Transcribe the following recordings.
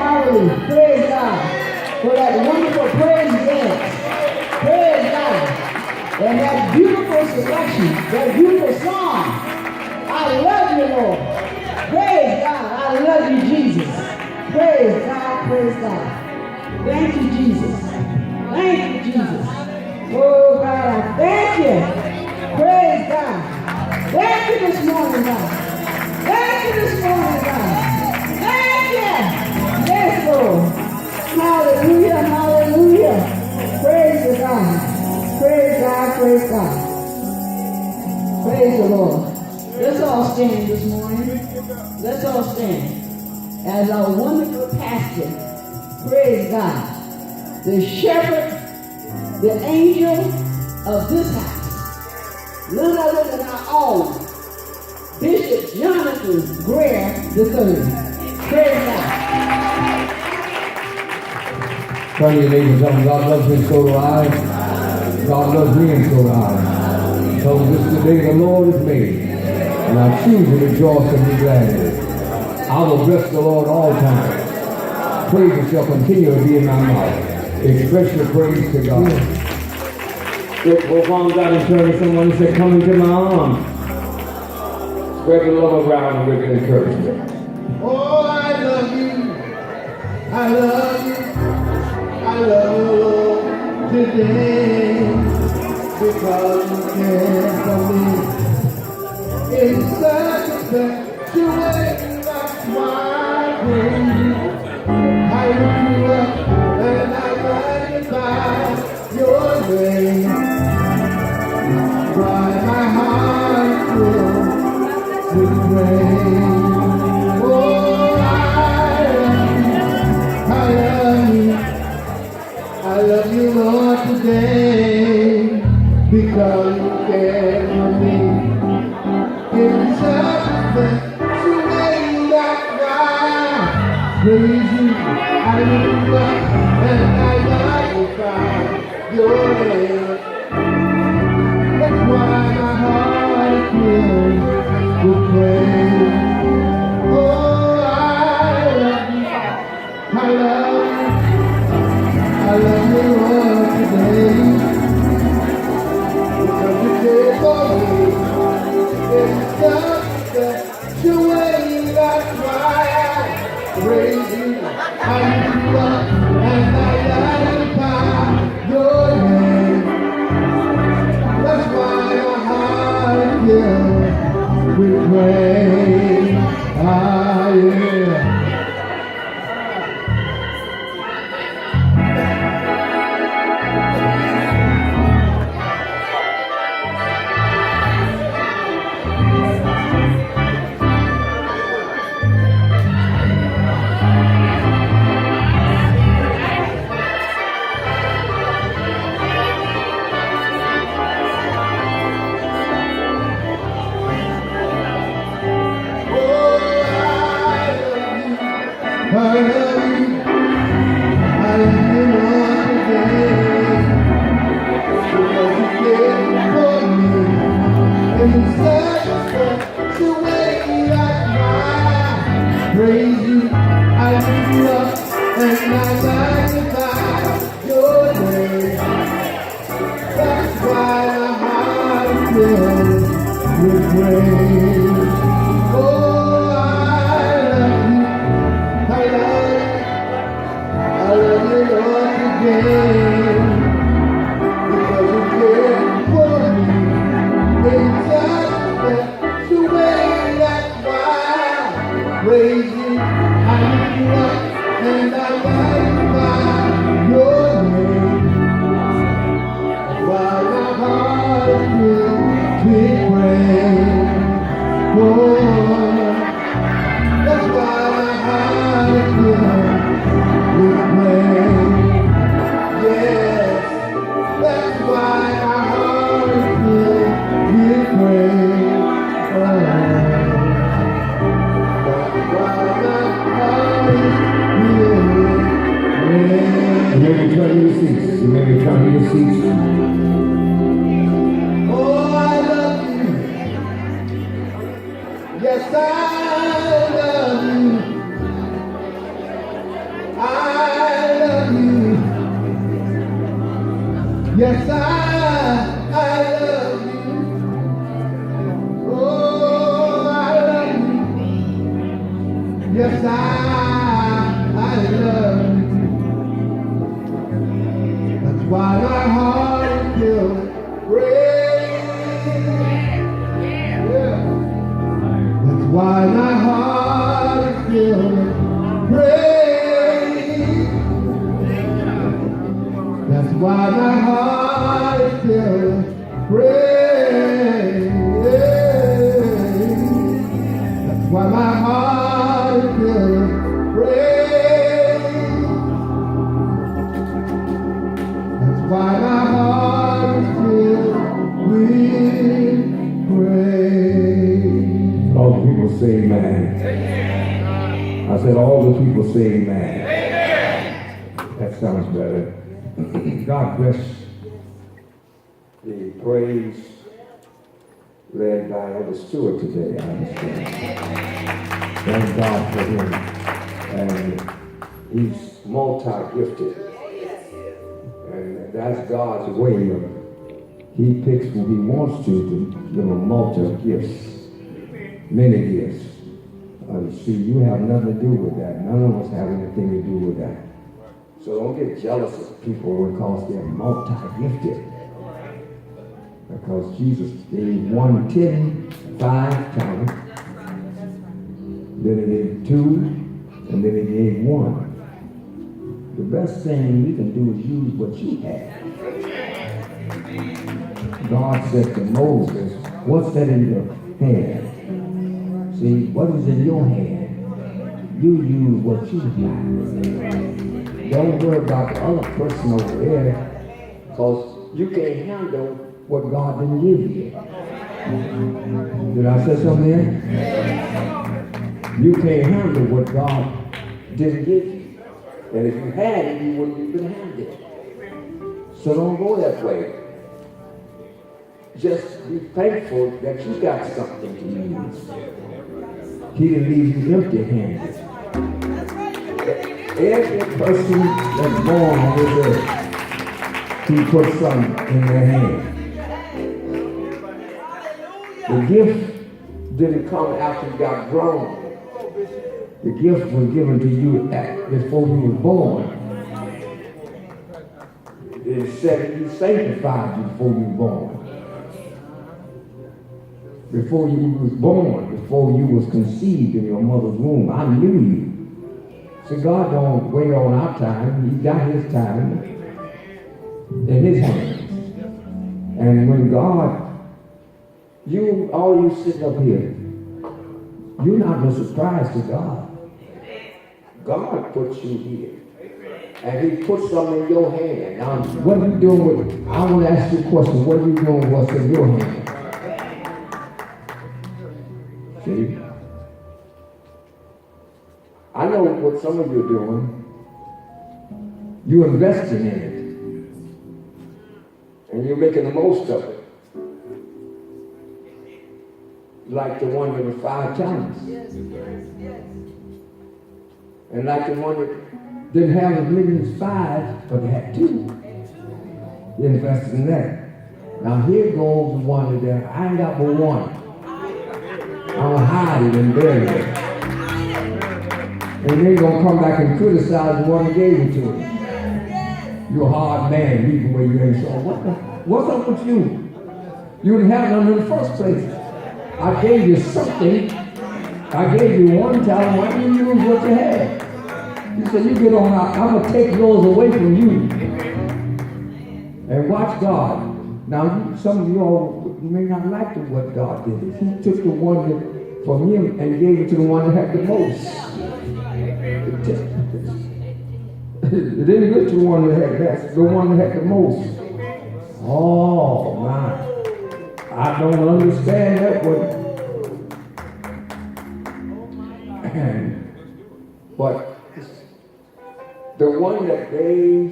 hallelujah. Praise God for that wonderful praise dance. Praise God. And that beautiful selection, that beautiful song. I love you, Lord. Praise God. I love you, Jesus. Praise God. Praise God. Thank you, Jesus. Thank you, Jesus. Oh, God, I thank you. Praise God. Thank you this morning, God. Thank you this morning, God. Thank you. Yes, Lord. Hallelujah, hallelujah. Praise the God. Praise God, praise God. Praise the Lord. Let's all stand this morning. Let's all stand as our wonderful pastor. Praise God. The shepherd, the angel of this house. None other than our own Bishop Jonathan Greer III. Praise God. Turn to your neighbor and tell them, God loves me and so do I. God loves me and so do I. So this is the day the Lord has made, and I choose to rejoice and be glad in it. I will bless the Lord all times. Praise shall continue to be in my mouth. Express your praise to God. Look, both arms out and turn to someone and say, come into my arms. Spread the love around and with encouragement. Oh, I love you. I love you. I love you today because you care for me. In such a special way, that's why I praise you. I lift you up and I magnify your name. Why my heart fills with praise. Oh, I love you. I love you, Lord, today because you care for me. In such a special way, that's why I praise you. I lift you up and I magnify your name. That's why my heart fills with praise. Oh, I love you. I love you. I love you, Lord, today because you care for me. In such a special way, that's why I praise you. I lift you up and I magnify your name. That's why my heart fills with praise. Ah, yeah. I love you. I love you, Lord, today because you care for me in such a special way. That's why I praise you. I lift you up and I magnify your name. That's why my heart fills with praise. Oh, I love you. I love you, Lord, today because you care for me in such a special way. That's why I praise you. I lift you up and I magnify your name. That's why my heart fills with praise. Oh, that's why my heart fills with praise. Yes, that's why my heart fills with praise. Oh, that's why my heart is filled with praise. You may return to your seats. You may return to your seats. Oh, I love you. Yes, I love you. Yes, I love you. Oh, I love you. Yes, I love you. That's why my heart is filled with praise. Yeah. That's why my heart is filled with praise. That's why my heart is filled with praise. That's why my heart is filled with praise. That's why my heart is filled with praise. All the people say amen. I said all the people say amen. That sounds better. God bless the praise led by Elder Stewart today, I understand. Thank God for him. And he's multi-gifted. And that's God's way of, he picks who he wants to give him multi-gifts, many gifts. See, you have nothing to do with that. None of us have anything to do with that. So don't get jealous of people because they're multi-gifted. Because Jesus gave 1 10, 5 talents, then he gave 2, and then he gave 1. The best thing you can do is use what you have. God said to Moses, what's that in your hand? See, what is in your hand? You use what you got. Don't worry about the other person over there, because you can't handle what God didn't give you. Did I say something there? You can't handle what God didn't give you. And if you had it, you wouldn't even have it. So don't go that way. Just be thankful that you got something to use. He didn't leave you empty-handed. Every person that's born on this earth, he put something in their hand. The gift didn't come after you got grown. The gift was given to you before you were born. It said he sanctified you before you were born. Before you was born, before you was conceived in your mother's womb, I knew you. So God don't wait on our time. He got his time in his hands. And when God, all you sitting up here, you're not no surprise to God. God puts you here. And he put something in your hand. Now, what are you doing with it? I want to ask you a question. What are you doing with what's in your hand? See? I know what some of you are doing. You're investing in it. And you're making the most of it. Like the one with the 5 talents. And like the one that didn't have as many as 5, but they had 2. You invested in that. Now here goes the one that I ain't got but 1. I'm gonna hide it and bury it. And they're gonna come back and criticize the one that gave it to him. You're a hard man, even when you ain't so. What's up with you? You didn't have none in the first place. I gave you something. I gave you 1 talent. Why didn't you use what you had? He said, you get on out. I'm going to take yours away from you. And watch God. Now, some of you all may not like what God did. He took the one from him and gave it to the one that had the most. It didn't go to the one that had that. The one that had the most. Oh, my. I don't understand that one. But the one that they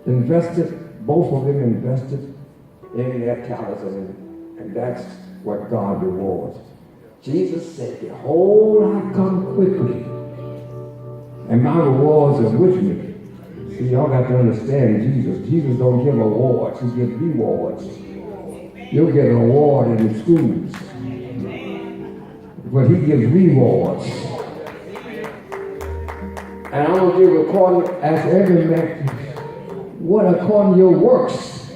invested, both of them invested in their talents, and that's what God rewards. Jesus said, behold, I come quickly, and my rewards are with me. See, y'all got to understand Jesus. Jesus don't give awards, he gives rewards. You'll get an award in the schools, but he gives rewards. And I'm going to give according as every man, what according to your works,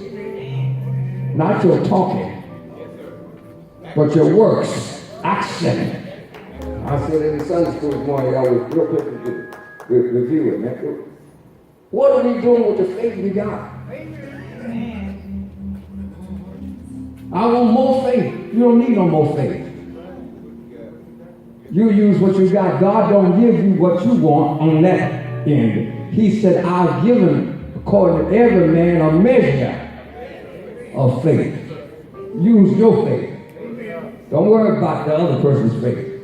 not your talking, but your works, action. I said in the Sunday school this morning, y'all was real quick to review it, man. What are we doing with the faith we got? I want more faith. You don't need no more faith. You use what you got. God don't give you what you want on that end. He said, I've given, according to every man, a measure of faith. Use your faith. Don't worry about the other person's faith.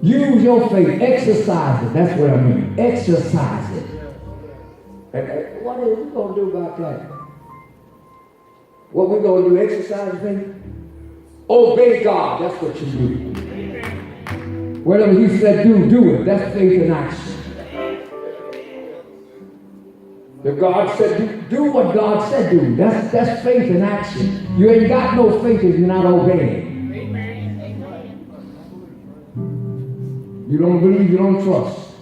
Use your faith. Exercise it. That's what I mean. Exercise it. And what are we going to do about that? What we going to do? Exercise faith? Obey God. That's what you do. Whatever he said do, do it. That's faith in action. If God said do what God said do. That's faith in action. You ain't got no faith if you're not obeying. You don't believe, you don't trust.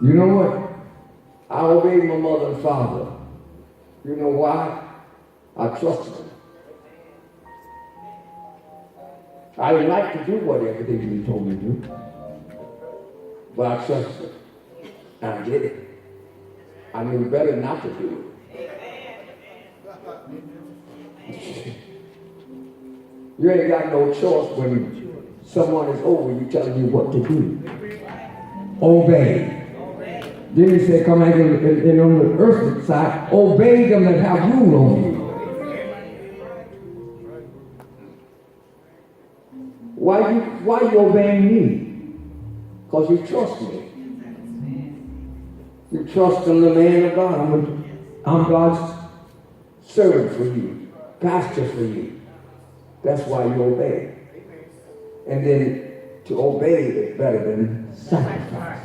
You know what? I obeyed my mother and father. You know why? I trusted them. I didn't like to do whatever they told me to do. But I trusted them. And I did it. I knew better not to do it. You ain't got no choice when someone is over you telling you what to do. Obey. Then he said, come out and on the earthly side, obey them that have rule over you. Why you obeying me? Because you trust me. You trust in the man of God. I'm God's servant for you, pastor for you. That's why you obey. And then to obey is better than sacrifice.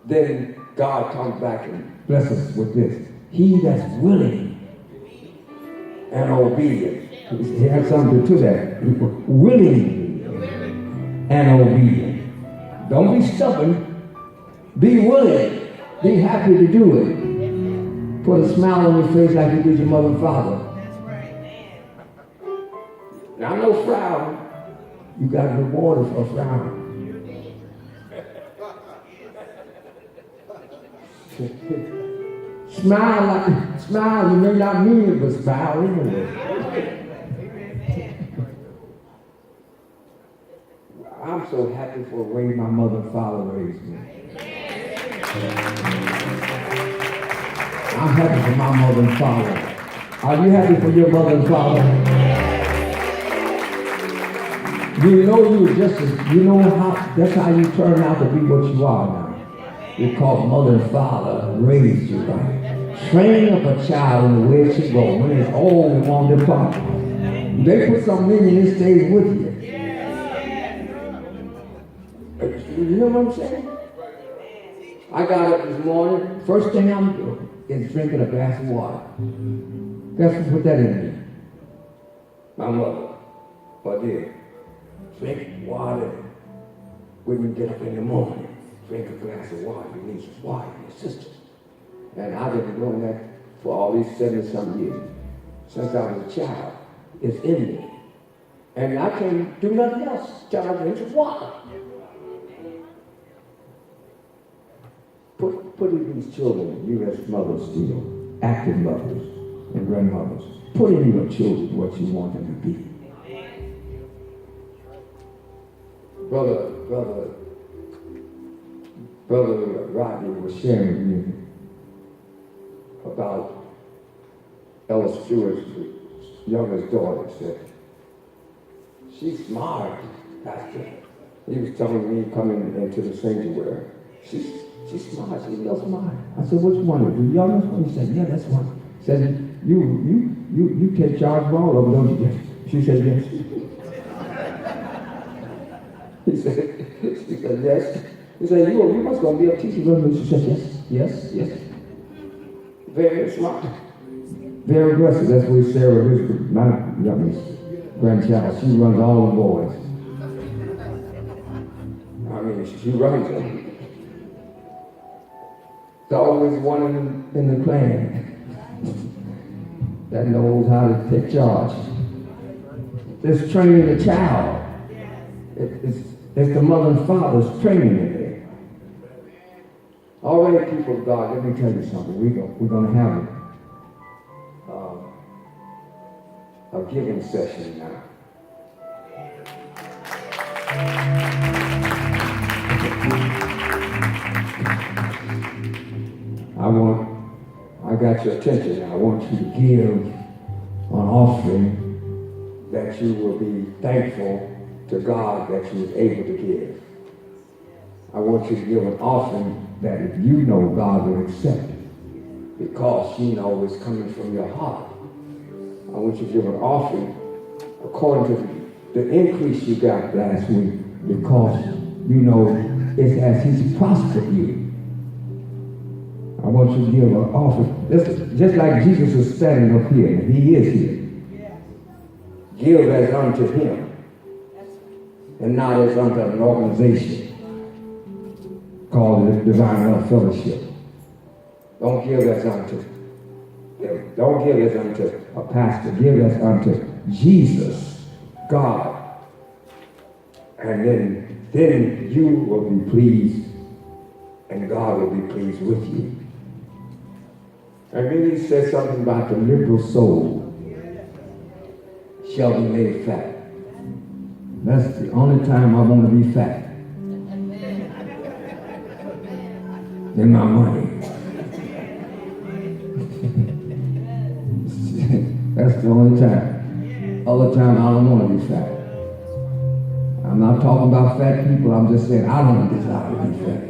Then God comes back and blesses us with this. He that's willing and obedient. He has something to that. Willing and obedient. Don't be stubborn. Be willing. Be happy to do it. Put a smile on your face like you did your mother and father. Now, no frown. You got rewarded for a frown. Smile, you may not mean it, but smile anyway. I'm so happy for the way my mother and father raised me. I'm happy for my mother and father. Are you happy for your mother and father? You know that's how you turn out to be what you are now. Because mother and father raised you right. Train up a child in the way it should go. When it's old, we want to depart. They put something in you and it stays with you. You know what I'm saying? I got up this morning, first thing I'm doing is drinking a glass of water. Guess who put that in me? My mother. What did? Drink water when you get up in the morning. Drink a glass of water. You need some water in your system. And I've been doing that for all these 70-something years. Since I was a child. It's in me. And I can't do nothing else till I drink some water. Put in these children, you as mothers still, active mothers and grandmothers, put in your children what you want them to be. Brother Rodney was sharing with me about Ella Stewart's youngest daughter. Said, she's smart, Pastor. He was telling me coming into the sanctuary. She's smart, she's real smart. I said, which one? The youngest one? He said, yeah, that's one. He said, you take charge of all of them, don't you? She said, yes. She said, yes. He said, you must go be a teacher. She said, yes. Very smart. Very aggressive. That's what Sarah, my grandchild, she runs all the boys. I mean, she runs them. There's always one in the clan that knows how to take charge. It's training the child. It's the mother and father's training in there. All right, people of God, let me tell you something. We're going to have a giving session now. I got your attention now. I want you to give an offering that you will be thankful to God that you was able to give. I want you to give an offering that if you know God will accept it because you know it's coming from your heart. I want you to give an offering according to the increase you got last week because you know it's as He's prospered you. I want you to give an offering. Just like Jesus is standing up here, and He is here. Give as unto Him, and not as unto an organization called the Divine Love Fellowship. Don't give as unto them. Don't give as unto a pastor. Give as unto Jesus, God. And then you will be pleased, and God will be pleased with you. And then He said something about the liberal soul shall be made fat. That's the only time I want to be fat. In my money. That's the only time. Other time I don't want to be fat. I'm not talking about fat people. I'm just saying I don't desire to be fat.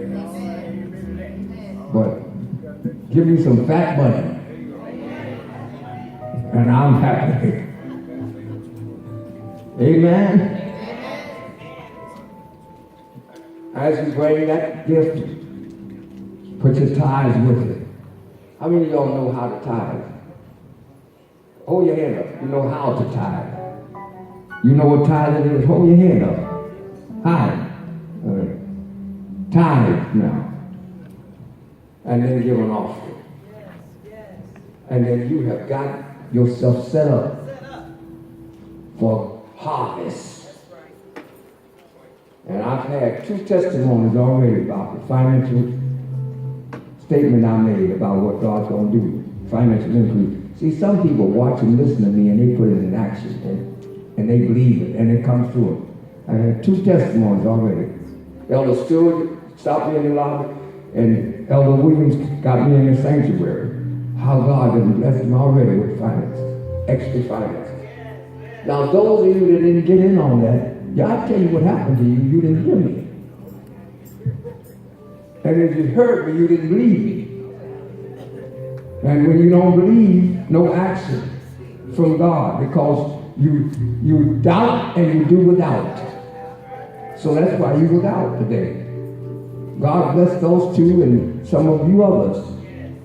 But give me some fat money, and I'm happy. Amen. As you bring that gift, put your tithes with it. How many of y'all know how to tithe? Hold your hand up. You know how to tithe. You know what tithe is? Hold your hand up. High. Tithe now. And then give an offering. And then you have got yourself set up for harvest. And I've had 2 testimonies already about the financial statement I made about what God's going to do. Financial increase. See, some people watch and listen to me and they put it in action and they believe it and it comes through it. I had 2 testimonies already. Elder Stewart stopped me in the lobby and Elder Williams got me in the sanctuary. How God has blessed him already with finance, extra finance. Now, those of you that didn't get in on that, I'll tell you what happened to you. You didn't hear me. And if you heard me, you didn't believe me. And when you don't believe, no action from God because you doubt and you do without. So that's why you without today. God bless those 2 and some of you others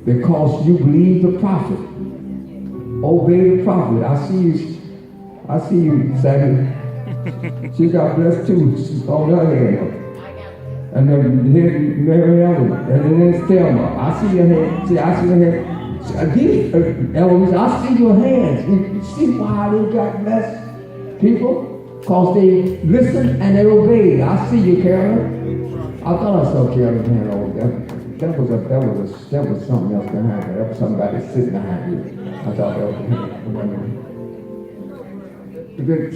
because you believe the prophet. Obey the prophet. I see you, Samuel. She got blessed too. She's on the other hand. And then Mary Ellen. And then Thelma. I see your hand. See, I see your hand. Eloise, I see your hands. You see why they got blessed people? Because they listened and they obeyed. I see you, Carolyn. I thought I saw Carolyn's hand over there. That was something else behind her. That was somebody sitting behind you. I thought that was him.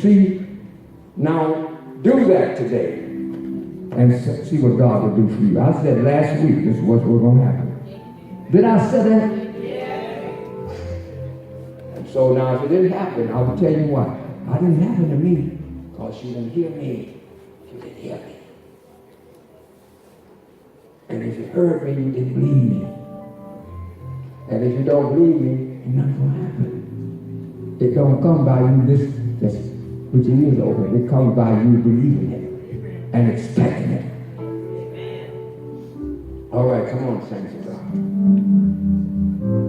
See, now do that today and see what God will do for you. I said last week this is what's going to happen. Did I say that? And so now if it didn't happen, I will tell you what. It didn't happen to me because you didn't hear me. You didn't hear me. And if you heard me, you didn't believe me. And if you don't believe me, it's not going to happen. It don't come by you this with your ears open. It comes by you believing it and expecting it. All right, come on, saints of God.